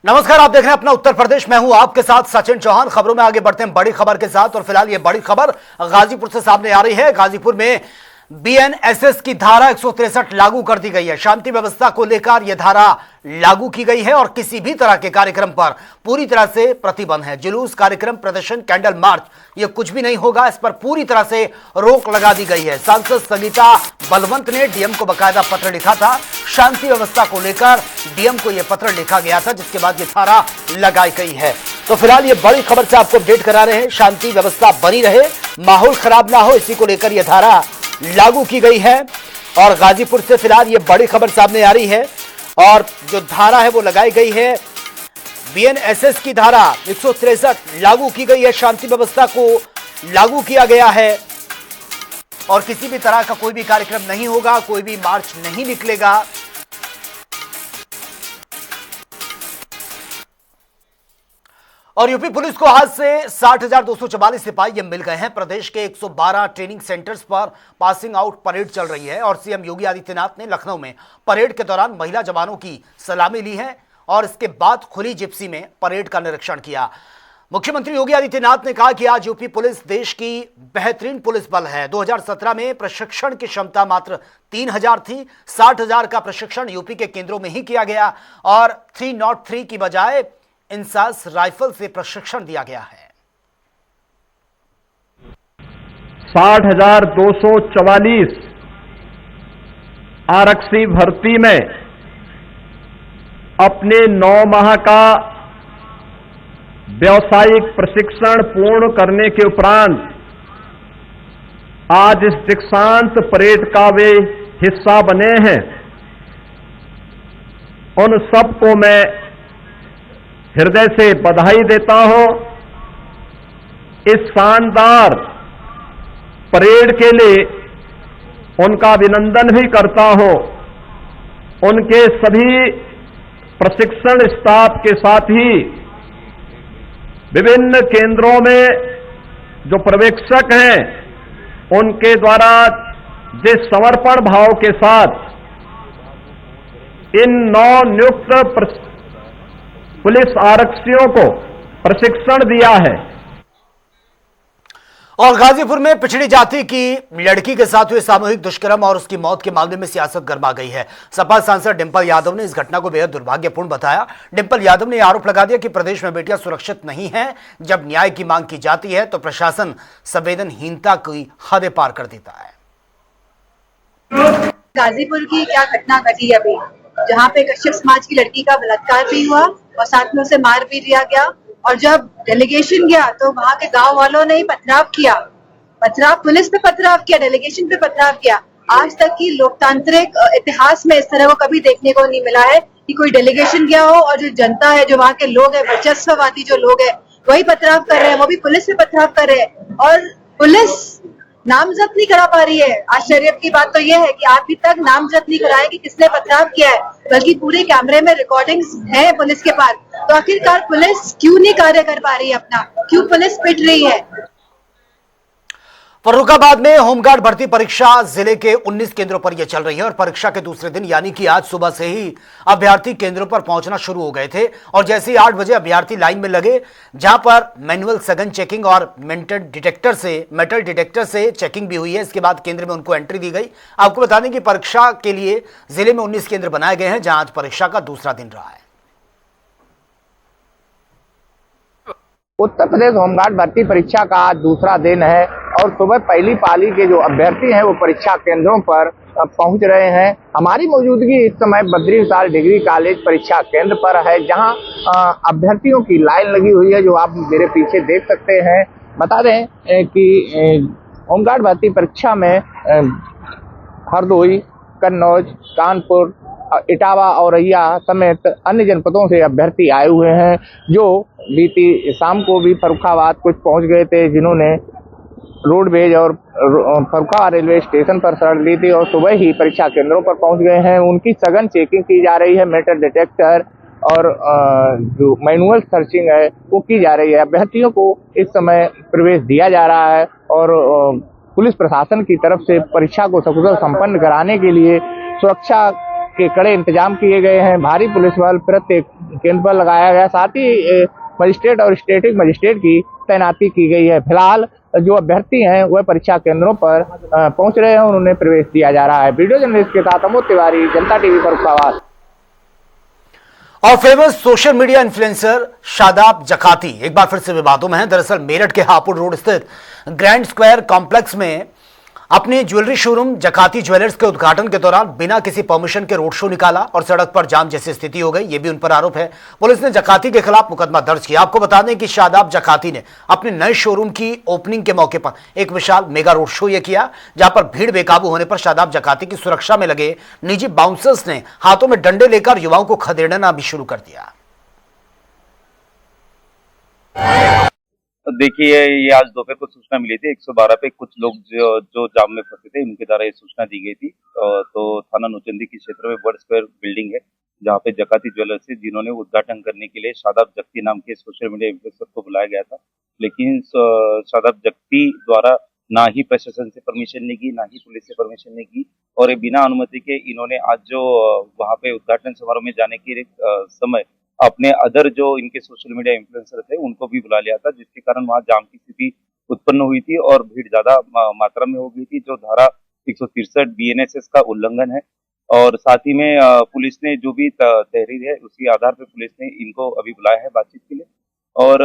नमस्कार, आप देख रहे हैं अपना उत्तर प्रदेश। मैं हूं आपके साथ सचिन चौहान। खबरों में आगे बढ़ते हैं बड़ी खबर के साथ। और फिलहाल ये बड़ी खबर गाजीपुर से सामने आ रही है। गाजीपुर में बीएनएसएस की धारा 163 लागू कर दी गई है। शांति व्यवस्था को लेकर यह धारा लागू की गई है और किसी भी तरह के कार्यक्रम पर पूरी तरह से प्रतिबंध है। जुलूस, कार्यक्रम, प्रदर्शन, कैंडल मार्च, ये कुछ भी नहीं होगा। इस पर पूरी तरह से रोक लगा दी गई है। सांसद संगीता बलवंत ने डीएम को बकायदा पत्र लिखा था। शांति व्यवस्था को लेकर डीएम को यह पत्र लिखा गया था, जिसके बाद यह धारा लगाई गई है। तो फिलहाल ये बड़ी खबर से आपको अपडेट करा रहे हैं। शांति व्यवस्था बनी रहे, माहौल खराब ना हो, इसी को लेकर यह धारा लागू की गई है। और गाजीपुर से फिलहाल ये बड़ी खबर सामने आ रही है। और जो धारा है वो लगाई गई है, बीएनएसएस की धारा 163 लागू की गई है। शांति व्यवस्था को लागू किया गया है और किसी भी तरह का कोई भी कार्यक्रम नहीं होगा, कोई भी मार्च नहीं निकलेगा। और यूपी पुलिस को आज से 60,244 सिपाही मिल गए हैं। प्रदेश के 112 ट्रेनिंग सेंटर्स पर पासिंग आउट परेड चल रही है और सीएम योगी आदित्यनाथ ने लखनऊ में परेड के दौरान महिला जवानों की सलामी ली है और इसके बाद खुली जिप्सी में परेड का निरीक्षण किया। मुख्यमंत्री योगी आदित्यनाथ ने कहा कि आज यूपी पुलिस देश की बेहतरीन पुलिस बल है। 2017 में प्रशिक्षण की क्षमता मात्र 3,000 थी। 60,000 का प्रशिक्षण यूपी के केंद्रों में ही किया गया और 303 की बजाय इंसास राइफल से प्रशिक्षण दिया गया है। 60,244 आरक्षी भर्ती में अपने 9 माह का व्यावसायिक प्रशिक्षण पूर्ण करने के उपरांत आज इस दीक्षांत परेड का वे हिस्सा बने हैं। उन सबको मैं हृदय से बधाई देता हूं। इस शानदार परेड के लिए उनका अभिनंदन भी करता हूं। उनके सभी प्रशिक्षण स्टाफ के साथ ही विभिन्न केंद्रों में जो पर्यवेक्षक हैं, उनके द्वारा जिस समर्पण भाव के साथ इन नवनियुक्त पुलिस आरक्षियों को प्रशिक्षण दिया है। और गाजीपुर में पिछड़ी जाति की लड़की के साथ हुए सामूहिक दुष्कर्म और उसकी मौत के मामले में सियासत गर्मा गई है। सपा सांसद डिंपल यादव ने इस घटना को बेहद दुर्भाग्यपूर्ण बताया। डिंपल यादव ने आरोप लगा दिया कि प्रदेश में बेटियां सुरक्षित नहीं हैं। जब न्याय की मांग की जाती है तो प्रशासन संवेदनहीनता की हदें पार कर देता है। गाजीपुर की क्या घटना घटी अभी, जहाँ पे कश्यप समाज की लड़की का बलात्कार भी हुआ और साथ में उसे मार भी दिया गया। और जब डेलीगेशन गया तो वहाँ के गांव वालों ने पथराव किया, पुलिस पे पथराव किया, डेलीगेशन पे पथराव किया। आज तक की लोकतांत्रिक इतिहास में इस तरह को कभी देखने को नहीं मिला है कि कोई डेलीगेशन गया हो और जो जनता है, जो वहाँ के लोग है, वर्चस्ववादी जो लोग है, वही पथराव कर रहे हैं, वो भी पुलिस पे पथराव कर रहे हैं। और पुलिस नामजद नहीं करा पा रही है। आश्चर्य की बात तो यह है कि अभी तक नामजद नहीं कराया कि किसने पथराव किया है, बल्कि पूरे कैमरे में रिकॉर्डिंग्स है पुलिस के पास। तो आखिरकार पुलिस क्यों नहीं कार्य कर पा रही है अपना, क्यों पुलिस पिट रही है? फर्रुखाबाद में होमगार्ड भर्ती परीक्षा जिले के 19 केंद्रों पर यह चल रही है और परीक्षा के दूसरे दिन यानी कि आज सुबह से ही अभ्यर्थी केंद्रों पर पहुंचना शुरू हो गए थे। और जैसे ही 8 बजे अभ्यर्थी लाइन में लगे, जहां पर मैनुअल सघन चेकिंग और मेटल डिटेक्टर से चेकिंग भी हुई है। इसके बाद केंद्र में उनको एंट्री दी गई। आपको बता दें कि परीक्षा के लिए जिले में 19 केंद्र बनाए गए हैं, जहां आज परीक्षा का दूसरा दिन रहा है। उत्तर प्रदेश होमगार्ड भर्ती परीक्षा का आज दूसरा दिन है और सुबह पहली पाली के जो अभ्यर्थी हैं वो परीक्षा केंद्रों पर पहुंच रहे हैं। हमारी मौजूदगी इस समय बद्री विशाल डिग्री कॉलेज परीक्षा केंद्र पर है, जहां अभ्यर्थियों की लाइन लगी हुई है, जो आप मेरे पीछे देख सकते हैं। बता दें कि होमगार्ड भर्ती परीक्षा में हरदोई, कन्नौज, कानपुर, इटावा, औरैया समेत अन्य जनपदों से अभ्यर्थी आए हुए हैं, जो बीती शाम को भी फर्रुखाबाद कुछ पहुंच गए थे, जिन्होंने रोडवेज और फर्रुखाबाद रेलवे स्टेशन पर शरण ली थी और सुबह ही परीक्षा केंद्रों पर पहुंच गए हैं। उनकी सघन चेकिंग की जा रही है, मेटल डिटेक्टर और जो मैनुअल सर्चिंग है वो की जा रही है। अभ्यर्थियों को इस समय प्रवेश दिया जा रहा है और पुलिस प्रशासन की तरफ से परीक्षा को सकुशल संपन्न कराने के लिए सुरक्षा के कड़े इंतजाम किए गए हैं। भारी पुलिस बल प्रत्येक केंद्र पर लगाया गया, साथ ही मजिस्ट्रेट और स्टेटिक मजिस्ट्रेट की तैनाती की गई है। फिलहाल जो अभ्यर्थी हैं वह परीक्षा केंद्रों पर पहुंच रहे हैं और उन्हें प्रवेश दिया जा रहा है। वीडियो जर्नलिस्ट के साथ अमोद तिवारी, जनता टीवी फर्रुखाबाद। और famous social media influencer Shadab Jakati एक बार फिर से विवादों में है। दरअसल मेरठ के हापुड़ रोड स्थित ग्रैंड स्क्वायर कॉम्प्लेक्स में अपने ज्वेलरी शोरूम जकाती ज्वेलर्स के उद्घाटन के दौरान बिना किसी परमिशन के रोड शो निकाला और सड़क पर जाम जैसी स्थिति हो गई। यह भी उन पर आरोप है। पुलिस ने जकाती के खिलाफ मुकदमा दर्ज किया। आपको बता दें कि शादाब जकाती ने अपने नए शोरूम की ओपनिंग के मौके पर एक विशाल मेगा रोड शो यह किया, जहां पर भीड़ बेकाबू होने पर शादाब जकाती की सुरक्षा में लगे निजी बाउंसर्स ने हाथों में डंडे लेकर युवाओं को खदेड़ना भी शुरू कर दिया। देखिए, ये आज दोपहर को सूचना मिली थी 112 पे कुछ लोग जो जाम में फंसे थे, उनके द्वारा ये सूचना दी गई थी। तो थाना नौचंदी के क्षेत्र में बर्ड स्क्वायर बिल्डिंग है, जहाँ पे जकाती ज्वेलर्स है, जिन्होंने उद्घाटन करने के लिए शादाब जक्ती नाम के सोशल मीडिया इन्फ्लुएंसर को बुलाया गया था। लेकिन शादाब जक्ती द्वारा ना ही प्रशासन से परमिशन नहीं की, ना ही पुलिस से परमिशन नहीं की, और बिना अनुमति के इन्होंने आज जो वहाँ पे उद्घाटन समारोह में जाने के समय अपने अदर जो इनके सोशल मीडिया इन्फ्लुएंसर थे उनको भी बुला लिया था, जिसके कारण वहां जाम की स्थिति उत्पन्न हुई थी और भीड़ ज्यादा मात्रा में हो गई थी, जो धारा 163 BNSS का उल्लंघन है। और साथ ही में पुलिस ने जो भी तहरीर है उसके आधार पर पुलिस ने इनको अभी बुलाया है बातचीत के लिए, और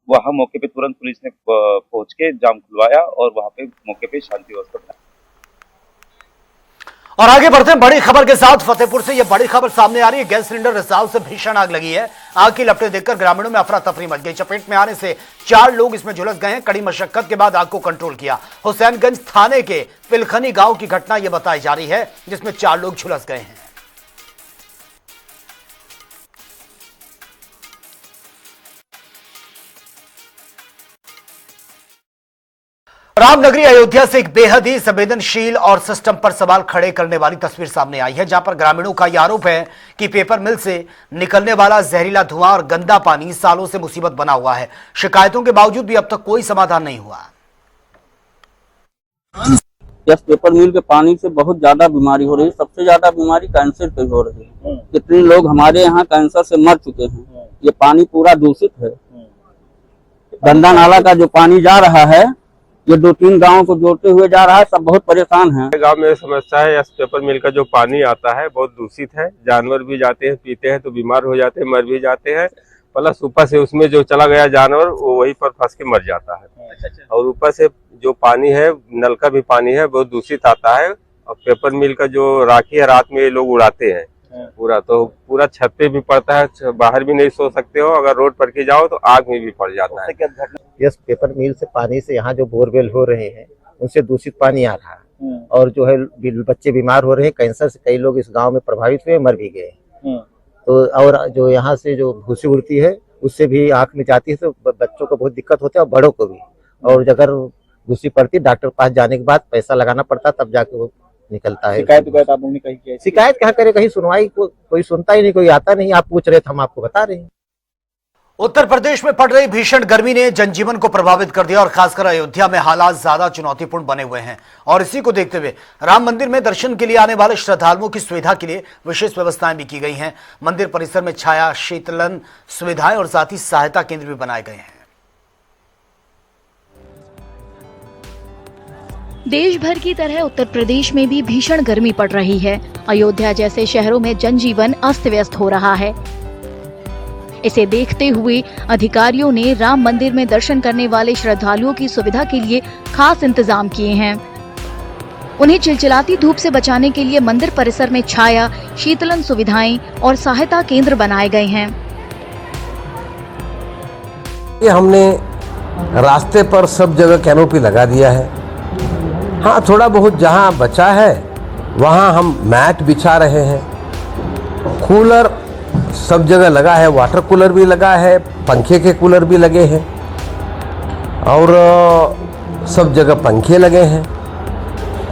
वहां मौके पे तुरंत पुलिस ने पहुंच के जाम खुलवाया और वहां पे मौके पे शांति व्यवस्था बनाई। और आगे बढ़ते हैं बड़ी खबर के साथ। फतेहपुर से यह बड़ी खबर सामने आ रही है। गैस सिलेंडर रिसाव से भीषण आग लगी है। आग की लपटें देखकर ग्रामीणों में अफरा तफरी मच गई। चपेट में आने से 4 लोग इसमें झुलस गए हैं। कड़ी मशक्कत के बाद आग को कंट्रोल किया। हुसैनगंज थाने के पिलखनी गांव की घटना यह बताई जा रही है, जिसमें 4 लोग झुलस गए हैं। रामनगरी अयोध्या से एक बेहद ही संवेदनशील और सिस्टम पर सवाल खड़े करने वाली तस्वीर सामने आई है, जहां पर ग्रामीणों का यह आरोप है कि पेपर मिल से निकलने वाला जहरीला धुआं और गंदा पानी सालों से मुसीबत बना हुआ है। शिकायतों के बावजूद भी अब तक कोई समाधान नहीं हुआ। इस पेपर मिल के पानी से बहुत ज्यादा बीमारी हो रही है। सबसे ज्यादा बीमारी कैंसर की हो रही है। कितने लोग हमारे यहाँ कैंसर से मर चुके हैं। ये पानी पूरा दूषित है। गंदा नाला का जो पानी जा रहा है, ये 2-3 गांवों को जोड़ते हुए जा रहा है। सब बहुत परेशान हैं। गांव में समस्या है, इस पेपर मिल का जो पानी आता है बहुत दूषित है। जानवर भी जाते हैं, पीते हैं तो बीमार हो जाते हैं, मर भी जाते हैं। प्लस ऊपर से उसमें जो चला गया जानवर वो वहीं पर फंस के मर जाता है। और ऊपर से जो पानी है, नल का भी पानी है, बहुत दूषित आता है। और पेपर मिल का जो राखी है, रात में ये लोग उड़ाते हैं पूरा, तो पूरा छत पे भी पड़ता है, बाहर भी नहीं सो सकते हो। अगर रोड पर के जाओ तो आग में भी पड़ जाता है। इस पेपर मिल से पानी से यहाँ जो बोरवेल हो रहे हैं उनसे दूषित पानी आ रहा है, और जो है बच्चे बीमार हो रहे हैं। कैंसर से कई लोग इस गांव में प्रभावित हुए, मर भी गए। तो और जो यहाँ से जो भूसी उड़ती है उससे भी आँख में जाती है, तो बच्चों को बहुत दिक्कत होती है और बड़ों को भी। और अगर भूसी पड़ती, डॉक्टर पास जाने के बाद पैसा लगाना पड़ता, तब जाके वो निकलता है। शिकायत आप लोगों ने कहीं किया? शिकायत क्या करे, कहीं सुनवाई कोई सुनता ही नहीं, कोई आता नहीं। आप पूछ रहे थे, हम आपको बता रहे हैं। उत्तर प्रदेश में पड़ रही भीषण गर्मी ने जनजीवन को प्रभावित कर दिया और खासकर अयोध्या में हालात ज्यादा चुनौतीपूर्ण बने हुए हैं। और इसी को देखते हुए राम मंदिर में दर्शन के लिए आने वाले श्रद्धालुओं की सुविधा के लिए विशेष व्यवस्थाएं भी की गई हैं। मंदिर परिसर में छाया, शीतलन सुविधाएं और साथ ही सहायता केंद्र भी बनाए गए हैं। देश भर की तरह उत्तर प्रदेश में भी भीषण गर्मी पड़ रही है। अयोध्या जैसे शहरों में जनजीवन अस्त व्यस्त हो रहा है। इसे देखते हुए अधिकारियों ने राम मंदिर में दर्शन करने वाले श्रद्धालुओं की सुविधा के लिए खास इंतजाम किए हैं। उन्हें चिलचिलाती धूप से बचाने के लिए मंदिर परिसर में छाया, शीतलन सुविधाएं और सहायता केंद्र बनाए गए हैं। ये हमने रास्ते पर सब जगह कैनोपी लगा दिया है। हाँ, थोड़ा बहुत जहाँ बचा है वहाँ हम मैट बिछा रहे हैं। कूलर सब जगह लगा है, वाटर कूलर भी लगा है, पंखे के कूलर भी लगे हैं और सब जगह पंखे लगे हैं।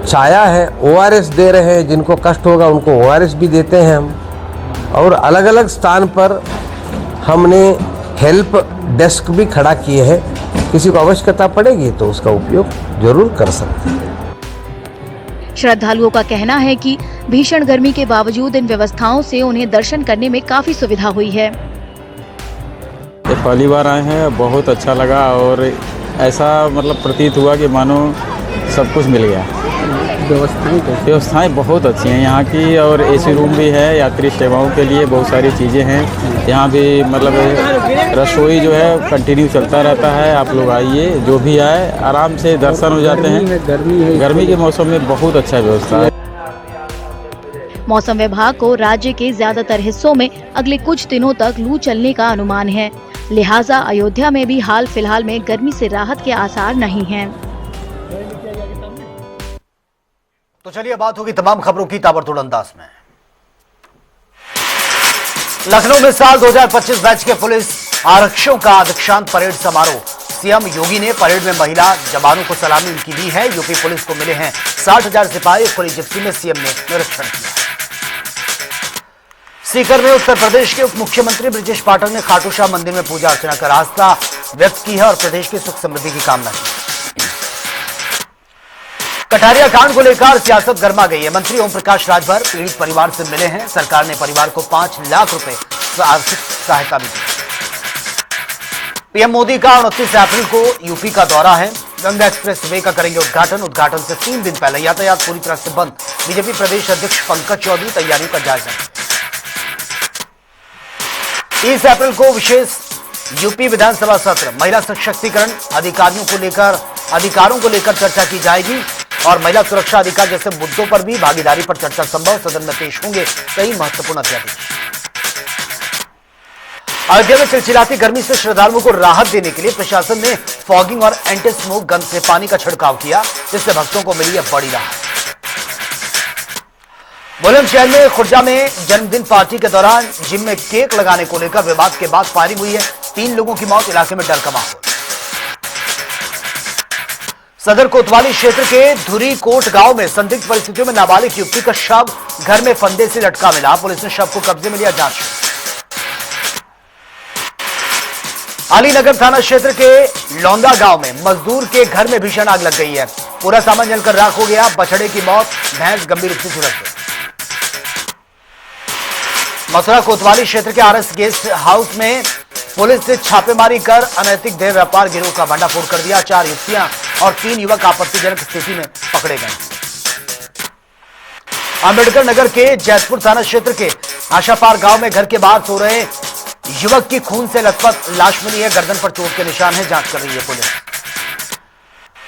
छाया है, ORS दे रहे हैं, जिनको कष्ट होगा उनको ORS भी देते हैं हम। और अलग अलग स्थान पर हमने हेल्प डेस्क भी खड़ा किए हैं। किसी को आवश्यकता पड़ेगी तो उसका उपयोग जरूर कर सकते हैं। श्रद्धालुओं का कहना है कि भीषण गर्मी के बावजूद इन व्यवस्थाओं से उन्हें दर्शन करने में काफी सुविधा हुई है। ये पहली बार आए हैं, बहुत अच्छा लगा और ऐसा मतलब प्रतीत हुआ कि मानो सब कुछ मिल गया। व्यवस्थाएं बहुत अच्छी हैं यहाँ की, और एसी रूम भी है, यात्री सेवाओं के लिए बहुत सारी चीज़ें हैं। यहाँ भी मतलब रसोई जो है कंटिन्यू चलता रहता है। आप लोग आइए, जो भी आए आराम से दर्शन हो जाते हैं। गर्मी के मौसम में बहुत अच्छा व्यवस्था है। मौसम विभाग को राज्य के ज्यादातर हिस्सों में अगले कुछ दिनों तक लू चलने का अनुमान है, लिहाजा अयोध्या में भी हाल फिलहाल में गर्मी से राहत के आसार नहीं हैं। तो चलिए बात होगी तमाम खबरों की ताबड़तोड़ अंदाज में। लखनऊ में साल 2025 बैच के पुलिस आरक्षियों का दीक्षांत परेड समारोह। सीएम योगी ने परेड में महिला जवानों को सलामी उनकी दी है। यूपी पुलिस को मिले हैं 60,000 सिपाही। खुली जिप्सी में सीएम ने निरीक्षण किया। सीकर में उत्तर प्रदेश के उप मुख्यमंत्री ब्रजेश पाठक ने खाटू शाह मंदिर में पूजा अर्चना कर आस्था व्यक्त की है और प्रदेश की सुख समृद्धि की कामना की। कटारिया कांड को लेकर सियासत गर्मा गई है। मंत्री ओम प्रकाश राजभर पीड़ित परिवार से मिले हैं। सरकार ने परिवार को 5 लाख रुपए आर्थिक सहायता भी दी। पीएम मोदी का 29 अप्रैल को यूपी का दौरा है। गंगा एक्सप्रेस वे का करेंगे उद्घाटन से 3 दिन पहले यातायात पूरी तरह से बंद। बीजेपी प्रदेश अध्यक्ष पंकज चौधरी तैयारियों का जायजा। 30 अप्रैल को विशेष यूपी विधानसभा सत्र। महिला सशक्तिकरण अधिकारों को लेकर चर्चा की जाएगी और महिला सुरक्षा अधिकार जैसे मुद्दों पर भी भागीदारी पर चर्चा संभव। सदन में पेश होंगे कई महत्वपूर्ण अध्यादेश। अयोध्या में चिलचिलाती गर्मी से श्रद्धालुओं को राहत देने के लिए प्रशासन ने फॉगिंग और एंटी स्मोक गन से पानी का छिड़काव किया, जिससे भक्तों को मिली है बड़ी राहत। बुलंदशहर में खुर्जा में जन्मदिन पार्टी के दौरान जिम में केक लगाने को लेकर विवाद के बाद फायरिंग हुई है। 3 लोगों की मौत। इलाके में डर का माहौल। सदर कोतवाली क्षेत्र के धुरी कोट गांव में संदिग्ध परिस्थितियों में नाबालिग युवती का शव घर में फंदे से लटका मिला। पुलिस ने शव को कब्जे में लिया। जांच। अलीनगर थाना क्षेत्र के लौंदा गांव में मजदूर के घर में भीषण आग लग गई है। पूरा सामान जलकर राख हो गया। बछड़े की मौत, भैंस गंभीर रूप से झुलस गई। मथुरा कोतवाली क्षेत्र के आरएस गेस्ट हाउस में पुलिस ने छापेमारी कर अनैतिक देह व्यापार गिरोह का भंडाफोड़ कर दिया। 4 युवतियां और 3 युवक आपत्तिजनक स्थिति में पकड़े गए। अंबेडकर नगर के जैतपुर थाना क्षेत्र के आशापार गांव में घर के बाहर सो रहे युवक की खून से लथपथ लाश मिली है। गर्दन पर चोट के निशान है। जांच कर रही है पुलिस।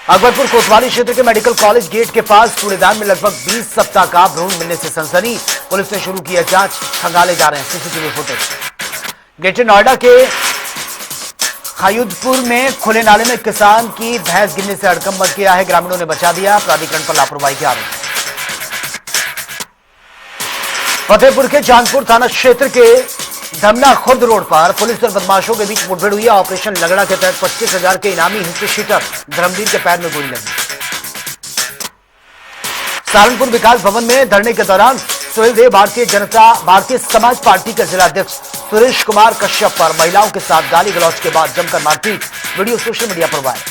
अकबरपुर कोतवाली क्षेत्र के मेडिकल कॉलेज गेट के पास कूड़ेदान में लगभग 20 सप्ताह का भ्रूण मिलने से सनसनी। पुलिस ने शुरू किया जांच। खंगाले जा रहे हैं सीसीटीवी फुटेज। ग्रेटर नोएडा के खायुदपुर में खुले नाले में किसान की भैंस गिरने से हड़कंप मच गया है। ग्रामीणों ने बचा दिया। प्राधिकरण पर लापरवाही के आरोप। फतेहपुर के चांदपुर थाना क्षेत्र के धमना खुर्द रोड पर पुलिस और बदमाशों के बीच मुठभेड़ हुई। ऑपरेशन लगड़ा के तहत 25,000 के इनामी हिस्से शीटर धर्मवीर के पैर में गोली लगी। सहारनपुर विकास भवन में धरने के दौरान सुहेल देव भारतीय समाज पार्टी के जिलाध्यक्ष सुरेश कुमार कश्यप पर महिलाओं के साथ गाली गलौज के बाद जमकर मारपीट। वीडियो सोशल मीडिया पर वायरल।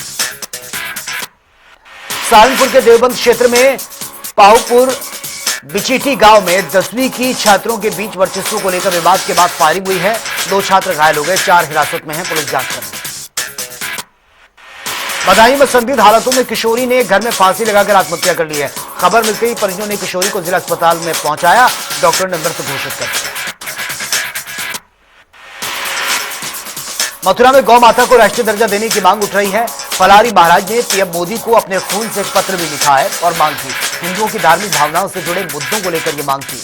सहारनपुर के देवबंद क्षेत्र में पाहुपुर बिचीटी गांव में 10वीं की छात्रों के बीच वर्चस्व को लेकर विवाद के बाद फायरिंग हुई है। 2 छात्र घायल हो गए। 4 हिरासत में हैं। पुलिस जांच कर रही है। बदायूं में संदिग्ध हालतों में किशोरी ने घर में फांसी लगाकर आत्महत्या कर ली है। खबर मिलते ही परिजनों ने किशोरी को जिला अस्पताल में पहुंचाया। डॉक्टर ने मृत घोषित कर दिया। मथुरा में गौ माता को राष्ट्रीय दर्जा देने की मांग उठ रही है। फलारी महाराज ने पीएम मोदी को अपने खून से एक पत्र भी लिखा है और मांग की। हिंदुओं की धार्मिक भावनाओं से जुड़े मुद्दों को लेकर यह मांग की।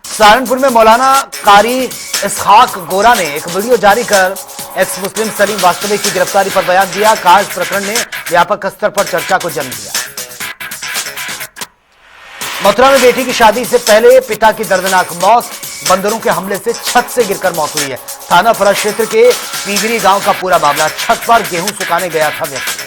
सहारनपुर में मौलाना कारी इसहाक गोरा ने एक वीडियो जारी कर एक्स मुस्लिम सलीम वास्तविक की गिरफ्तारी पर बयान दिया। कहा इस प्रकरण ने व्यापक स्तर पर चर्चा को जन्म दिया। मथुरा में बेटी की शादी से पहले पिता की दर्दनाक मौत। बंदरों के हमले से छत से गिरकर मौत हुई है। थाना फरा क्षेत्र के पीगरी गांव का पूरा मामला। छत पर गेहूं सुखाने गया था व्यक्ति।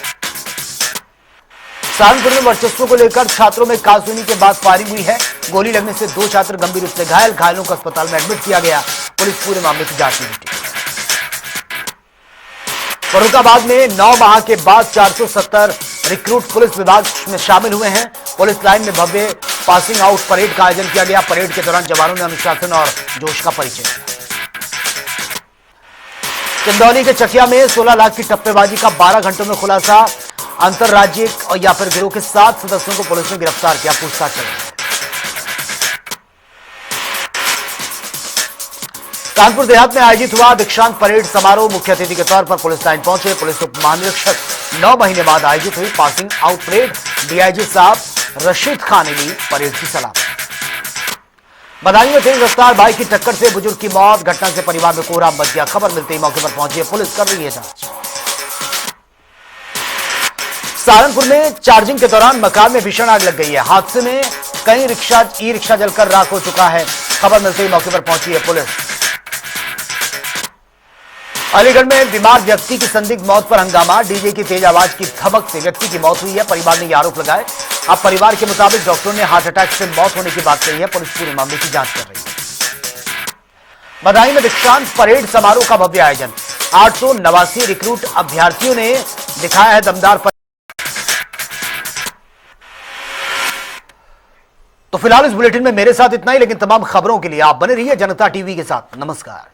सहारनपुर में वर्चस्व को लेकर छात्रों में कानसूनी के बाद फायरिंग हुई है। गोली लगने से 2 छात्र गंभीर रूप से घायल। घायलों को अस्पताल में एडमिट किया गया। पुलिस पूरे मामले की जांच में जुटी। फर्रुखाबाद में 9 माह के बाद 470 रिक्रूट पुलिस विभाग में शामिल हुए हैं। पुलिस लाइन में भव्य पासिंग आउट परेड का आयोजन किया गया। परेड के दौरान जवानों ने अनुशासन और जोश का परिचय दिया। चंदौली के चकिया में 16 लाख की टप्पेबाजी का 12 घंटों में खुलासा। अंतरराज्यिक और या फिर गिरोह के 7 सदस्यों को पुलिस ने गिरफ्तार किया। पूछताछ चल रही है। कानपुर देहात में आयोजित हुआ दीक्षांत परेड समारोह। मुख्य अतिथि के तौर पर पुलिस लाइन पहुंचे। पुलिस उप महानिरीक्षक 9 महीने बाद आयोजित हुई पासिंग आउट परेड। डीआईजी साहब रशीद खान ने ली परेड की सलामी। बदायूं में तेज रफ्तार बाइक की टक्कर से बुजुर्ग की मौत। घटना से परिवार में कोहराम मच गया। खबर मिलते ही मौके पर पहुंची है पुलिस, कर रही है जांच। सहारनपुर में चार्जिंग के दौरान मकान में भीषण आग लग गई है। हादसे में कई ई रिक्शा जलकर राख हो चुका है। खबर मिलते ही मौके पर पहुंची है पुलिस। अलीगढ़ में बीमार व्यक्ति की संदिग्ध मौत पर हंगामा। डीजे की तेज आवाज की धमक से व्यक्ति की मौत हुई है। परिवार ने यह आरोप लगाए। अब परिवार के मुताबिक डॉक्टरों ने हार्ट अटैक से मौत होने की बात कही है। पुलिस पूरे मामले की जांच कर रही है। बधाई में दीक्षांत परेड समारोह का भव्य आयोजन। 889 रिक्रूट अभ्यर्थियों ने दिखाया है दमदार परेड। तो फिलहाल इस बुलेटिन में मेरे साथ इतना ही, लेकिन तमाम खबरों के लिए आप बने रहिए जनता टीवी के साथ। नमस्कार।